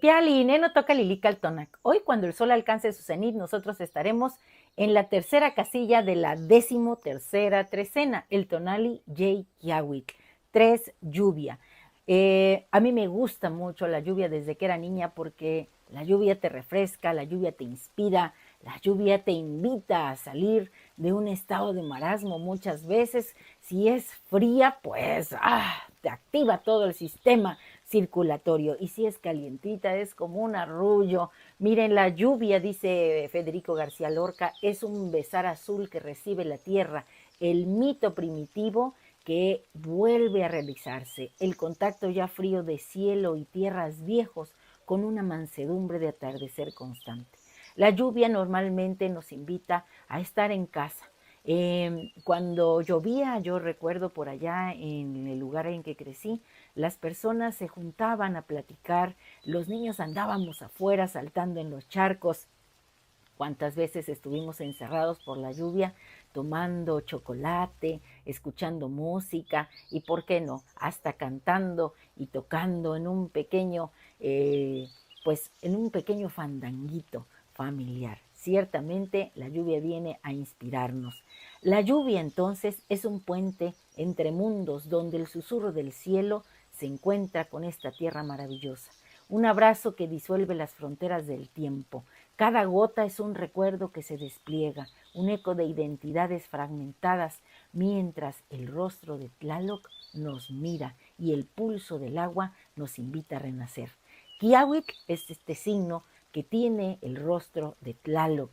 Piali, Neno toca Lilical Tonac. Hoy, cuando el sol alcance su cenit, nosotros estaremos en la tercera casilla de la 13ª trecena, el tonali Yey Kiawit, 3 lluvia. A mí me gusta mucho la lluvia desde que era niña porque la lluvia te refresca, la lluvia te inspira, la lluvia te invita a salir de un estado de marasmo muchas veces. Si es fría, pues te activa todo el sistema circulatorio. Y si es calientita, es como un arrullo. Miren, la lluvia, dice Federico García Lorca, es un besar azul que recibe la tierra, el mito primitivo que vuelve a realizarse, el contacto ya frío de cielo y tierras viejos con una mansedumbre de atardecer constante. La lluvia normalmente nos invita a estar en casa. Cuando llovía, yo recuerdo por allá en el lugar en que crecí, las personas se juntaban a platicar, los niños andábamos afuera saltando en los charcos. ¿Cuántas veces estuvimos encerrados por la lluvia tomando chocolate, escuchando música y, por qué no, hasta cantando y tocando en un pequeño, en un pequeño fandanguito familiar? Ciertamente la lluvia viene a inspirarnos. La lluvia entonces es un puente entre mundos donde el susurro del cielo se encuentra con esta tierra maravillosa. Un abrazo que disuelve las fronteras del tiempo. Cada gota es un recuerdo que se despliega, un eco de identidades fragmentadas, mientras el rostro de Tlaloc nos mira y el pulso del agua nos invita a renacer. Kiawit es este signo que tiene el rostro de Tlaloc.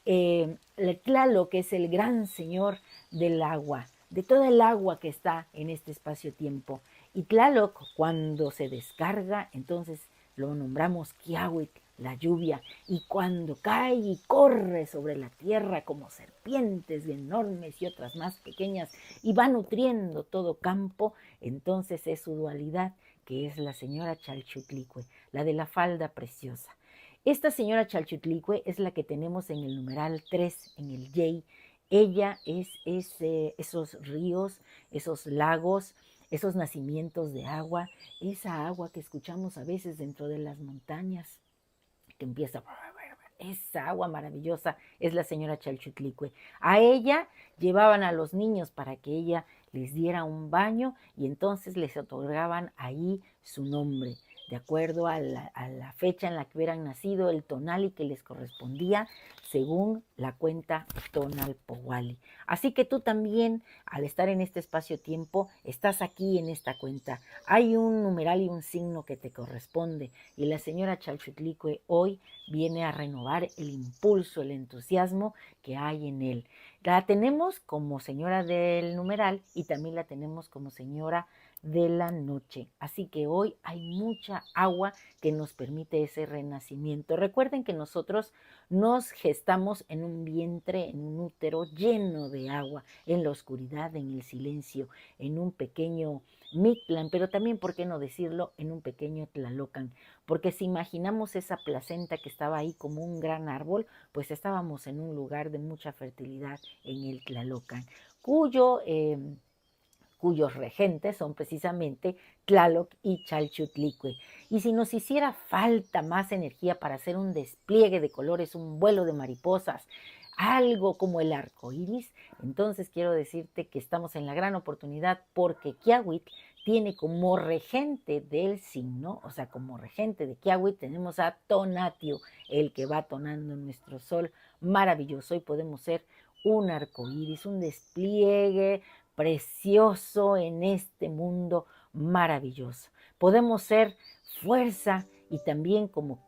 Tlaloc es el gran señor del agua, de toda el agua que está en este espacio-tiempo. Y Tlaloc, cuando se descarga, entonces lo nombramos Kiawit, la lluvia, y cuando cae y corre sobre la tierra como serpientes enormes y otras más pequeñas y va nutriendo todo campo, entonces es su dualidad, que es la señora Chalchutlicue, la de la falda preciosa. Esta señora Chalchutlicue es la que tenemos en el numeral 3, en el Yey. Ella es esos ríos, esos lagos, esos nacimientos de agua, esa agua que escuchamos a veces dentro de las montañas, que empieza, esa agua maravillosa es la señora Chalchutlicue. A ella llevaban a los niños para que ella les diera un baño y entonces les otorgaban ahí su nombre, de acuerdo a la fecha en la que hubieran nacido, el tonali que les correspondía según la cuenta Tonalpohualli. Así que tú también, al estar en este espacio-tiempo, estás aquí en esta cuenta. Hay un numeral y un signo que te corresponde y la señora Chalchutlicue hoy viene a renovar el impulso, el entusiasmo que hay en él. La tenemos como señora del numeral y también la tenemos como señora de la noche. Así que hoy hay mucha agua que nos permite ese renacimiento. Recuerden que nosotros nos gestamos en un vientre, en un útero lleno de agua, en la oscuridad, en el silencio, en un pequeño Mictlán, pero también, ¿por qué no decirlo?, en un pequeño Tlalocan. Porque si imaginamos esa placenta que estaba ahí como un gran árbol, pues estábamos en un lugar de mucha fertilidad en el Tlalocan, cuyos regentes son precisamente Tlaloc y Chalchutlicue. Y si nos hiciera falta más energía para hacer un despliegue de colores, un vuelo de mariposas, algo como el arco iris, entonces quiero decirte que estamos en la gran oportunidad porque Kiawit tiene como regente del signo, o sea, como regente de Kiawit tenemos a Tonatiuh, el que va tonando nuestro sol maravilloso, y podemos ser un arco iris, un despliegue precioso en este mundo maravilloso. Podemos ser fuerza y también como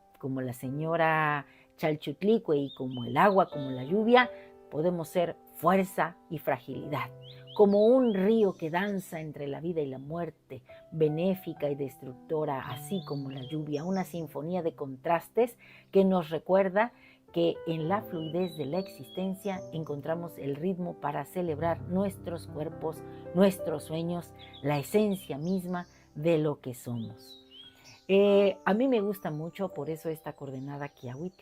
la señora Chalchutlicue y como el agua, como la lluvia, podemos ser fuerza y fragilidad. Como un río que danza entre la vida y la muerte, benéfica y destructora, así como la lluvia, una sinfonía de contrastes que nos recuerda que en la fluidez de la existencia encontramos el ritmo para celebrar nuestros cuerpos, nuestros sueños, la esencia misma de lo que somos. A mí me gusta mucho, por eso esta coordenada Kiawit,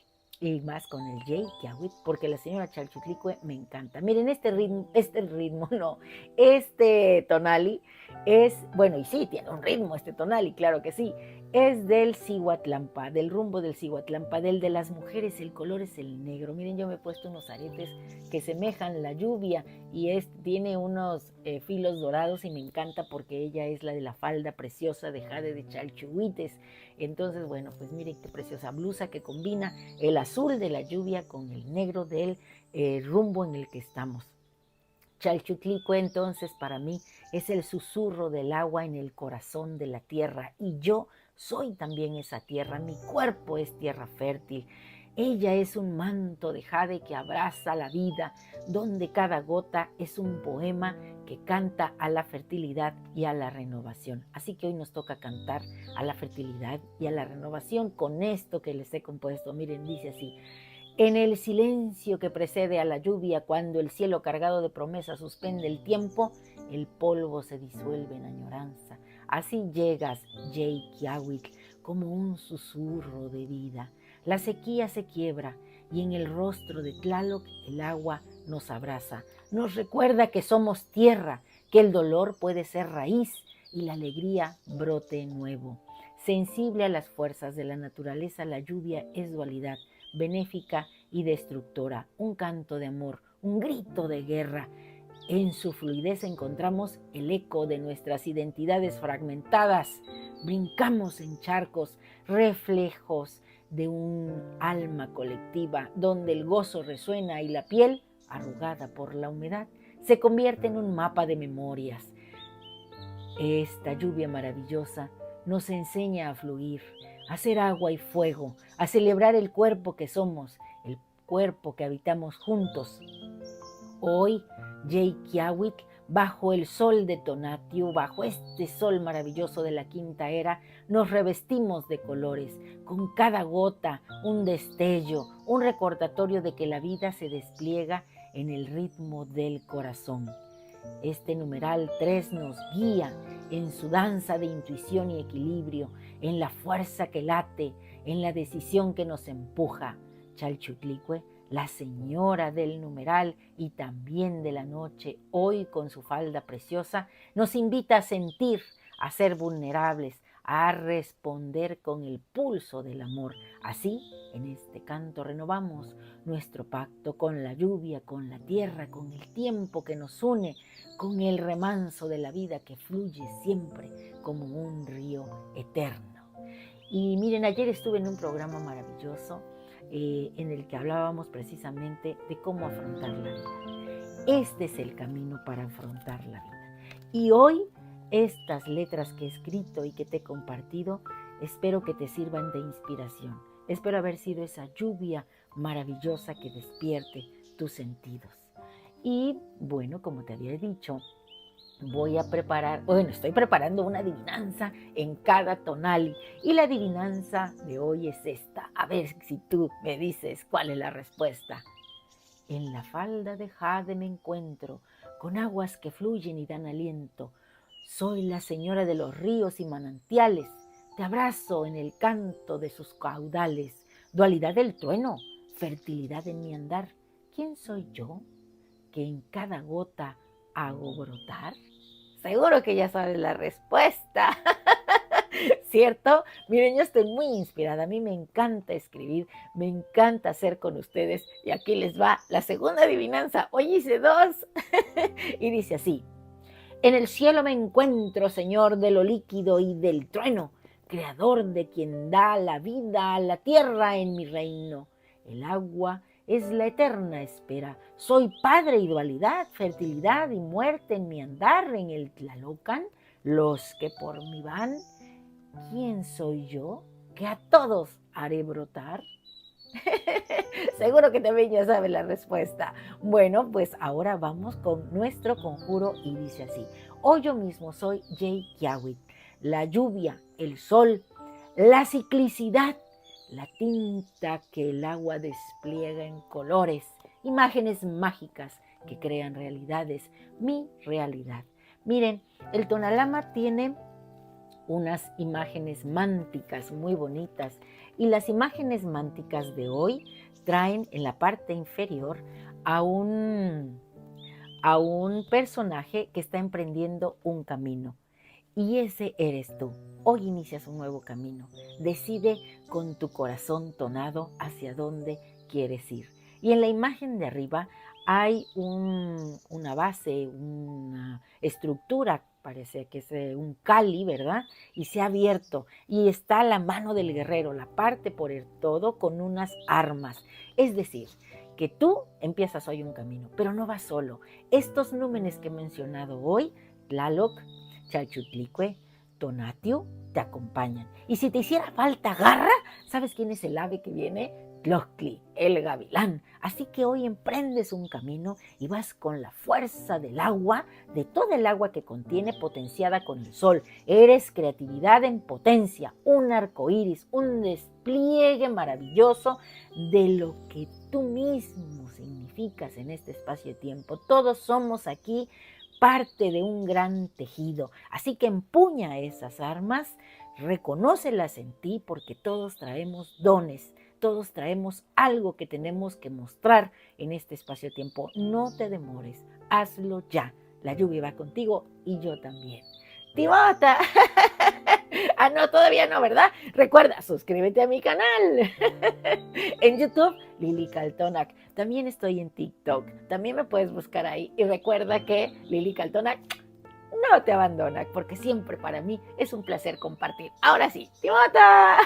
y más con el Yey Kiawit, porque la señora Chalchutlicue me encanta. Miren, este ritmo no, este tonali es, bueno, y sí, tiene un ritmo este tonali, claro que sí, es del Cihuatlampa, del rumbo del Cihuatlampa, del de las mujeres. El color es el negro. Miren, yo me he puesto unos aretes que semejan la lluvia y tiene unos filos dorados y me encanta porque ella es la de la falda preciosa de jade de Chalchuhuites. Entonces, bueno, pues miren qué preciosa blusa que combina el azul de la lluvia con el negro del rumbo en el que estamos. Chalchutlicue entonces para mí es el susurro del agua en el corazón de la tierra y yo soy también esa tierra, mi cuerpo es tierra fértil. Ella es un manto de jade que abraza la vida, donde cada gota es un poema que canta a la fertilidad y a la renovación. Así que hoy nos toca cantar a la fertilidad y a la renovación con esto que les he compuesto. Miren, dice así: en el silencio que precede a la lluvia, cuando el cielo cargado de promesas suspende el tiempo, el polvo se disuelve en añoranza. Así llegas, Yeikiawitl, como un susurro de vida. La sequía se quiebra y en el rostro de Tlaloc el agua nos abraza. Nos recuerda que somos tierra, que el dolor puede ser raíz y la alegría brote nuevo. Sensible a las fuerzas de la naturaleza, la lluvia es dualidad, benéfica y destructora, un canto de amor, un grito de guerra. En su fluidez encontramos el eco de nuestras identidades fragmentadas. Brincamos en charcos, reflejos de un alma colectiva, donde el gozo resuena y la piel, arrugada por la humedad, se convierte en un mapa de memorias. Esta lluvia maravillosa nos enseña a fluir, a ser agua y fuego, a celebrar el cuerpo que somos, el cuerpo que habitamos juntos. Hoy, Yeikiawitl, bajo el sol de Tonatiuh, bajo este sol maravilloso de la quinta era, nos revestimos de colores, con cada gota un destello, un recordatorio de que la vida se despliega en el ritmo del corazón. Este numeral 3 nos guía en su danza de intuición y equilibrio, en la fuerza que late, en la decisión que nos empuja. Chalchutlicue, la señora del numeral y también de la noche, hoy con su falda preciosa, nos invita a sentir, a ser vulnerables, a responder con el pulso del amor. Así, en este canto renovamos nuestro pacto con la lluvia, con la tierra, con el tiempo que nos une, con el remanso de la vida que fluye siempre como un río eterno. Y miren, ayer estuve en un programa maravilloso en el que hablábamos precisamente de cómo afrontar la vida. Este es el camino para afrontar la vida. Y hoy, estas letras que he escrito y que te he compartido, espero que te sirvan de inspiración. Espero haber sido esa lluvia maravillosa que despierte tus sentidos. Y bueno, como te había dicho, estoy preparando una adivinanza en cada tonali. Y la adivinanza de hoy es esta. A ver si tú me dices cuál es la respuesta. En la falda de jade me encuentro, con aguas que fluyen y dan aliento. Soy la señora de los ríos y manantiales. Te abrazo en el canto de sus caudales. Dualidad del trueno, fertilidad en mi andar. ¿Quién soy yo que en cada gota hago brotar? Seguro que ya sabes la respuesta, ¿cierto? Miren, yo estoy muy inspirada, a mí me encanta escribir, me encanta hacer con ustedes, y aquí les va la segunda adivinanza. Hoy hice 2 y dice así: en el cielo me encuentro, Señor de lo líquido y del trueno, creador de quien da la vida a la tierra en mi reino. El agua es la eterna espera. Soy padre y dualidad, fertilidad y muerte en mi andar, en el Tlalocan, los que por mí van. ¿Quién soy yo que a todos haré brotar? Seguro que también ya sabes la respuesta. Bueno, pues ahora vamos con nuestro conjuro y dice así: hoy yo mismo soy Yeikiawitl, la lluvia, el sol, la ciclicidad, la tinta que el agua despliega en colores, imágenes mágicas que crean realidades, mi realidad. Miren, el Tonalama tiene unas imágenes mánticas muy bonitas y las imágenes mánticas de hoy traen en la parte inferior a un personaje que está emprendiendo un camino. Y ese eres tú. Hoy inicias un nuevo camino. Decide con tu corazón tonado hacia dónde quieres ir. Y en la imagen de arriba hay una base, una estructura, parece que es un cáliz, ¿verdad? Y se ha abierto y está la mano del guerrero, la parte por el todo con unas armas. Es decir, que tú empiezas hoy un camino, pero no vas solo. Estos númenes que he mencionado hoy, Tlaloc, Chalchutlicue, Tonatiuh, te acompañan. Y si te hiciera falta garra, ¿sabes quién es el ave que viene? Tlochtli, el gavilán. Así que hoy emprendes un camino y vas con la fuerza del agua, de toda el agua que contiene, potenciada con el sol. Eres creatividad en potencia, un arco iris, un despliegue maravilloso de lo que tú mismo significas en este espacio de tiempo. Todos somos aquí parte de un gran tejido. Así que empuña esas armas, reconócelas en ti porque todos traemos dones. Todos traemos algo que tenemos que mostrar en este espacio-tiempo. No te demores, hazlo ya. La lluvia va contigo y yo también. ¡Timota! Ah, no, todavía no, ¿verdad? Recuerda, suscríbete a mi canal. En YouTube, Lili Caltonac. También estoy en TikTok. También me puedes buscar ahí. Y recuerda que Lili Caltonac no te abandona, porque siempre para mí es un placer compartir. Ahora sí, ¡Timota!